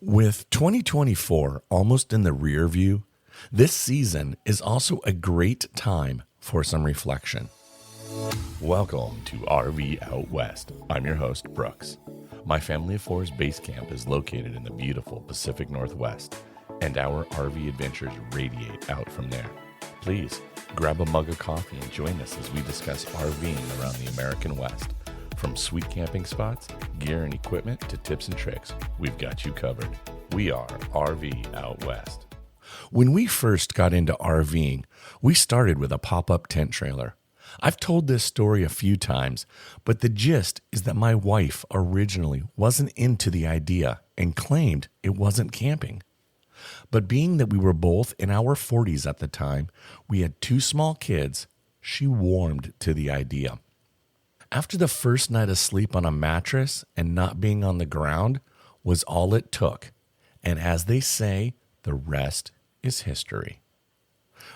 With 2024 almost in the rear view, this season is also a great time for some reflection. Welcome to RV Out West. I'm your host, Brooks. My Family of Four's base camp is located in the beautiful Pacific Northwest, and our RV adventures radiate out from there. Please grab a mug of coffee and join us as we discuss RVing around the American West. From sweet camping spots, gear and equipment, to tips and tricks, we've got you covered. We are RV Out West. When we first got into RVing, we started with a pop-up tent trailer. I've told this story a few times, but the gist is that my wife originally wasn't into the idea and claimed it wasn't camping. But being that we were both in our 40s at the time, we had two small kids, she warmed to the idea. After the first night of sleep on a mattress and not being on the ground was all it took. And as they say, the rest is history.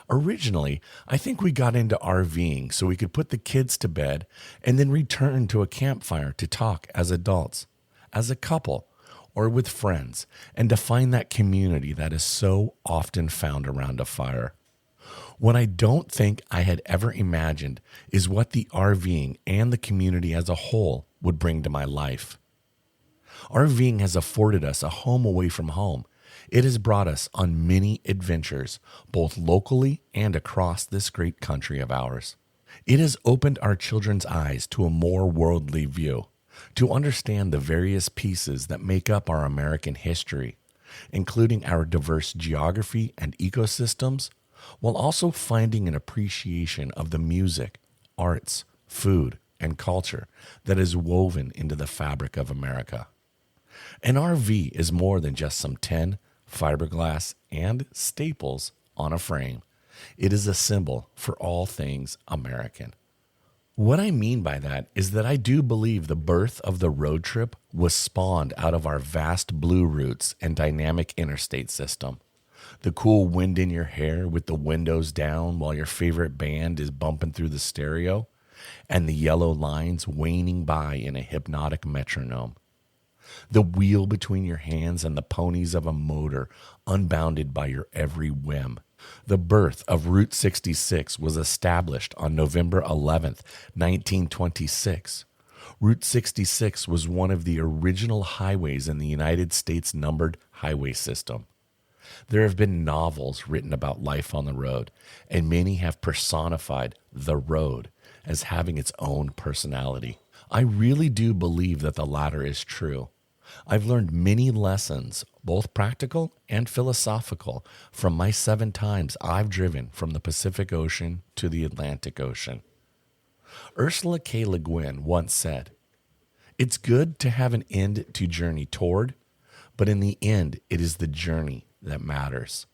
Originally, I think we got into RVing so we could put the kids to bed and then return to a campfire to talk as adults, as a couple, or with friends, and to find that community that is so often found around a fire. What I don't think I had ever imagined is what the RVing and the community as a whole would bring to my life. RVing has afforded us a home away from home. It has brought us on many adventures, both locally and across this great country of ours. It has opened our children's eyes to a more worldly view, to understand the various pieces that make up our American history, including our diverse geography and ecosystems, while also finding an appreciation of the music, arts, food, and culture that is woven into the fabric of America. An RV is more than just some tin, fiberglass, and staples on a frame. It is a symbol for all things American. What I mean by that is that I do believe the birth of the road trip was spawned out of our vast blue routes and dynamic interstate system. The cool wind in your hair with the windows down while your favorite band is bumping through the stereo, and the yellow lines waning by in a hypnotic metronome. The wheel between your hands and the ponies of a motor unbounded by your every whim. The birth of Route 66 was established on November 11th, 1926. Route 66 was one of the original highways in the United States numbered highway system. There have been novels written about life on the road, and many have personified the road as having its own personality. I really do believe that the latter is true. I've learned many lessons, both practical and philosophical, from my 7 times I've driven from the Pacific Ocean to the Atlantic Ocean. Ursula K. Le Guin once said, "It's good to have an end to journey toward, but in the end, it is the journey that matters."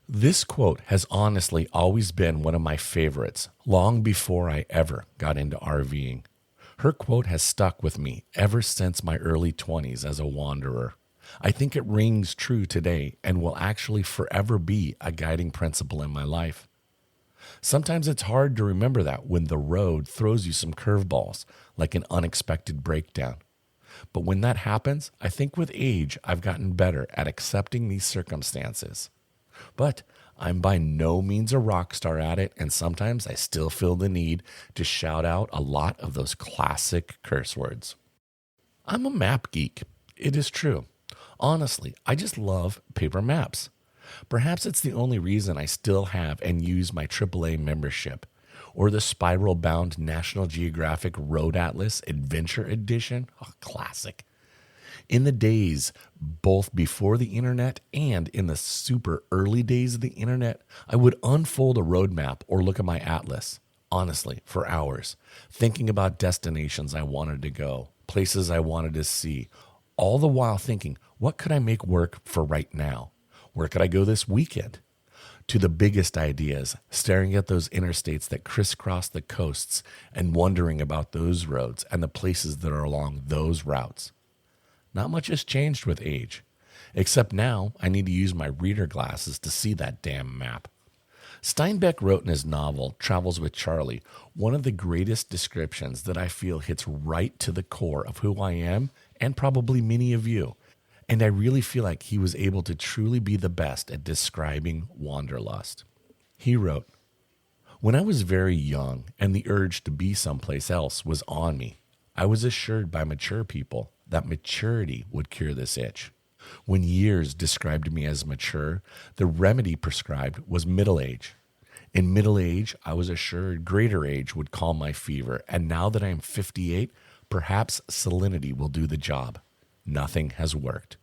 This quote has honestly always been one of my favorites, long before I ever got into RVing. Her quote has stuck with me ever since my early 20s as a wanderer. I think it rings true today and will actually forever be a guiding principle in my life. Sometimes it's hard to remember that when the road throws you some curveballs, like an unexpected breakdown. But when that happens, I think with age, I've gotten better at accepting these circumstances. But I'm by no means a rock star at it, and sometimes I still feel the need to shout out a lot of those classic curse words. I'm a map geek. It is true. Honestly, I just love paper maps. Perhaps it's the only reason I still have and use my AAA membership, or the spiral-bound National Geographic Road Atlas Adventure Edition, a classic. In the days both before the internet and in the super early days of the internet, I would unfold a road map or look at my atlas, honestly, for hours, thinking about destinations I wanted to go, places I wanted to see, all the while thinking, what could I make work for right now? Where could I go this weekend? To the biggest ideas, staring at those interstates that crisscross the coasts and wondering about those roads and the places that are along those routes. Not much has changed with age, except now I need to use my reader glasses to see that damn map. Steinbeck wrote in his novel, Travels with Charlie, one of the greatest descriptions that I feel hits right to the core of who I am and probably many of you. And I really feel like he was able to truly be the best at describing wanderlust. He wrote, "When I was very young and the urge to be someplace else was on me, I was assured by mature people that maturity would cure this itch. When years described me as mature, the remedy prescribed was middle age. In middle age, I was assured greater age would calm my fever, and now that I am 58, perhaps salinity will do the job. Nothing has worked.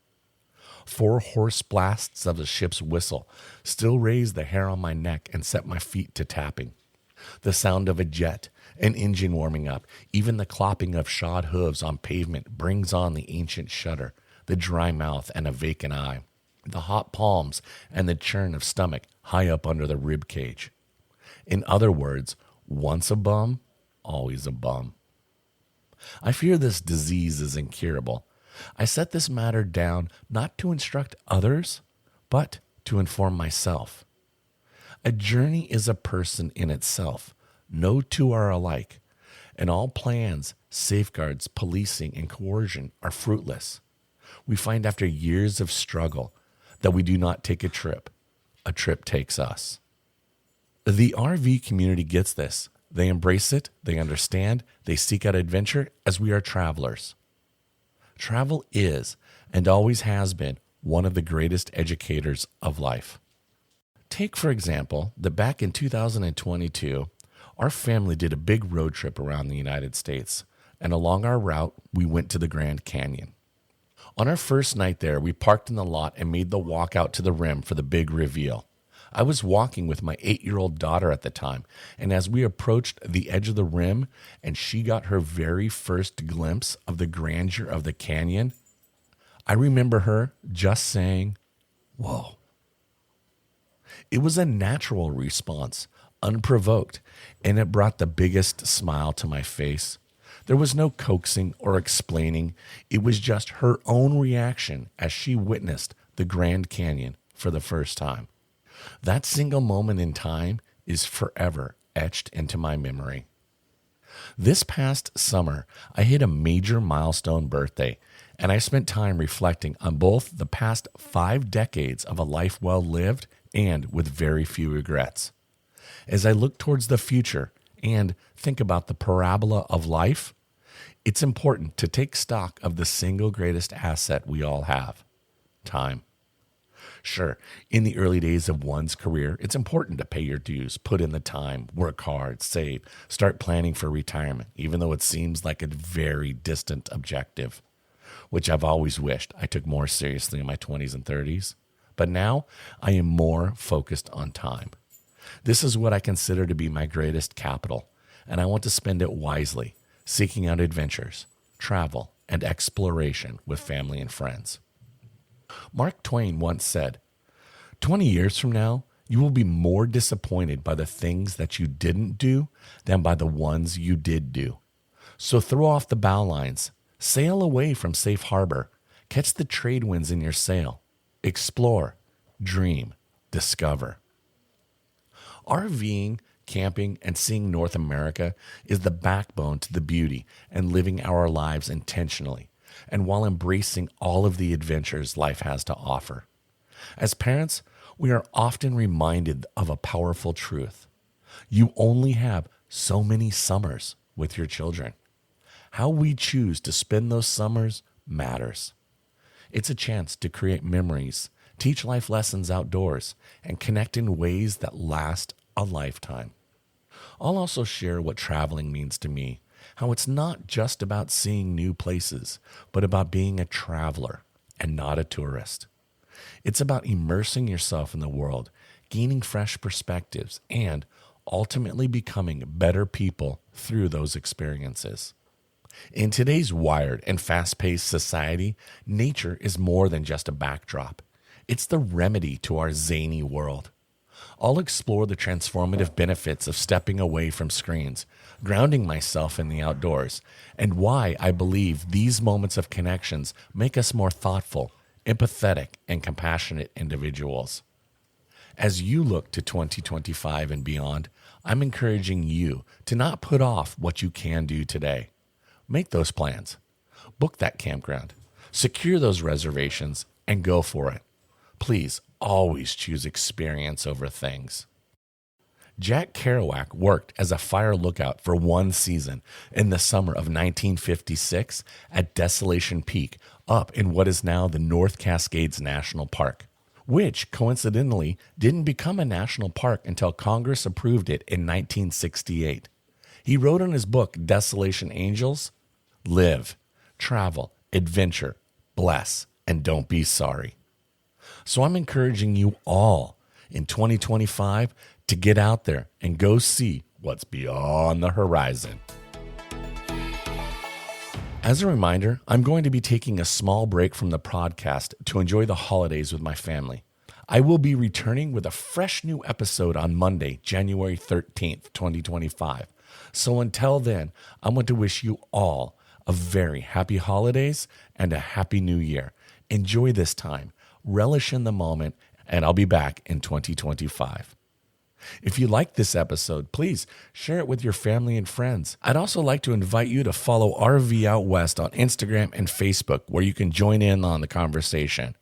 4 hoarse blasts of a ship's whistle still raise the hair on my neck and set my feet to tapping. The sound of a jet, an engine warming up, even the clopping of shod hooves on pavement brings on the ancient shudder, the dry mouth and a vacant eye, the hot palms and the churn of stomach high up under the rib cage. In other words, once a bum, always a bum. I fear this disease is incurable. I set this matter down not to instruct others, but to inform myself. A journey is a person in itself. No two are alike, and all plans, safeguards, policing, and coercion are fruitless. We find after years of struggle that we do not take a trip takes us." The RV community gets this. They embrace it, they understand, they seek out adventure as we are travelers. Travel is, and always has been, one of the greatest educators of life. Take, for example, that back in 2022, our family did a big road trip around the United States, and along our route, we went to the Grand Canyon. On our first night there, we parked in the lot and made the walk out to the rim for the big reveal. I was walking with my 8-year-old daughter at the time, and as we approached the edge of the rim and she got her very first glimpse of the grandeur of the canyon, I remember her just saying, "Whoa." It was a natural response, unprovoked, and it brought the biggest smile to my face. There was no coaxing or explaining. It was just her own reaction as she witnessed the Grand Canyon for the first time. That single moment in time is forever etched into my memory. This past summer, I hit a major milestone birthday, and I spent time reflecting on both the past 5 decades of a life well lived and with very few regrets. As I look towards the future and think about the parabola of life, it's important to take stock of the single greatest asset we all have: time. Sure, in the early days of one's career, it's important to pay your dues, put in the time, work hard, save, start planning for retirement, even though it seems like a very distant objective, which I've always wished I took more seriously in my 20s and 30s. But now I am more focused on time. This is what I consider to be my greatest capital, and I want to spend it wisely, seeking out adventures, travel, and exploration with family and friends. Mark Twain once said, 20 years from now, you will be more disappointed by the things that you didn't do than by the ones you did do. So throw off the bow lines, sail away from safe harbor, catch the trade winds in your sail, explore, dream, discover. RVing, camping, and seeing North America is the backbone to the beauty and living our lives intentionally, and while embracing all of the adventures life has to offer. As parents, we are often reminded of a powerful truth. You only have so many summers with your children. How we choose to spend those summers matters. It's a chance to create memories, teach life lessons outdoors, and connect in ways that last a lifetime. I'll also share what traveling means to me, how it's not just about seeing new places, but about being a traveler and not a tourist. It's about immersing yourself in the world, gaining fresh perspectives, and ultimately becoming better people through those experiences. In today's wired and fast-paced society, nature is more than just a backdrop. It's the remedy to our zany world. I'll explore the transformative benefits of stepping away from screens, grounding myself in the outdoors, and why I believe these moments of connections make us more thoughtful, empathetic, and compassionate individuals. As you look to 2025 and beyond, I'm encouraging you to not put off what you can do today. Make those plans. Book that campground. Secure those reservations and go for it. Please always choose experience over things. Jack Kerouac worked as a fire lookout for one season in the summer of 1956 at Desolation Peak up in what is now the North Cascades National Park, which coincidentally didn't become a national park until Congress approved it in 1968. He wrote in his book, Desolation Angels, "Live, travel, adventure, bless, and don't be sorry." So I'm encouraging you all in 2025 to get out there and go see what's beyond the horizon. As a reminder, I'm going to be taking a small break from the podcast to enjoy the holidays with my family. I will be returning with a fresh new episode on Monday, January 13th, 2025. So until then, I want to wish you all a very happy holidays and a happy new year. Enjoy this time, relish in the moment, and I'll be back in 2025. If you like this episode, please share it with your family and friends. I'd also like to invite you to follow RV Out West on Instagram and Facebook, where you can join in on the conversation.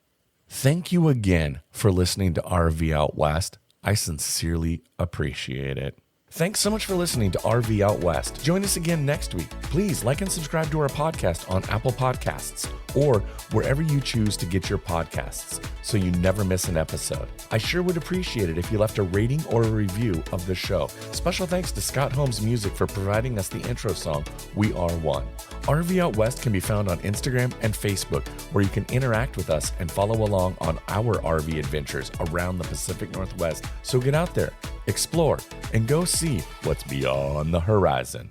Thank you again for listening to RV Out West. I sincerely appreciate it. Thanks so much for listening to RV Out West. Join us again next week. Please like and subscribe to our podcast on Apple Podcasts or wherever you choose to get your podcasts so you never miss an episode. I sure would appreciate it if you left a rating or a review of the show. Special thanks to Scott Holmes Music for providing us the intro song, We Are One. RV Out West can be found on Instagram and Facebook, where you can interact with us and follow along on our RV adventures around the Pacific Northwest. So get out there, explore, and go see what's beyond the horizon.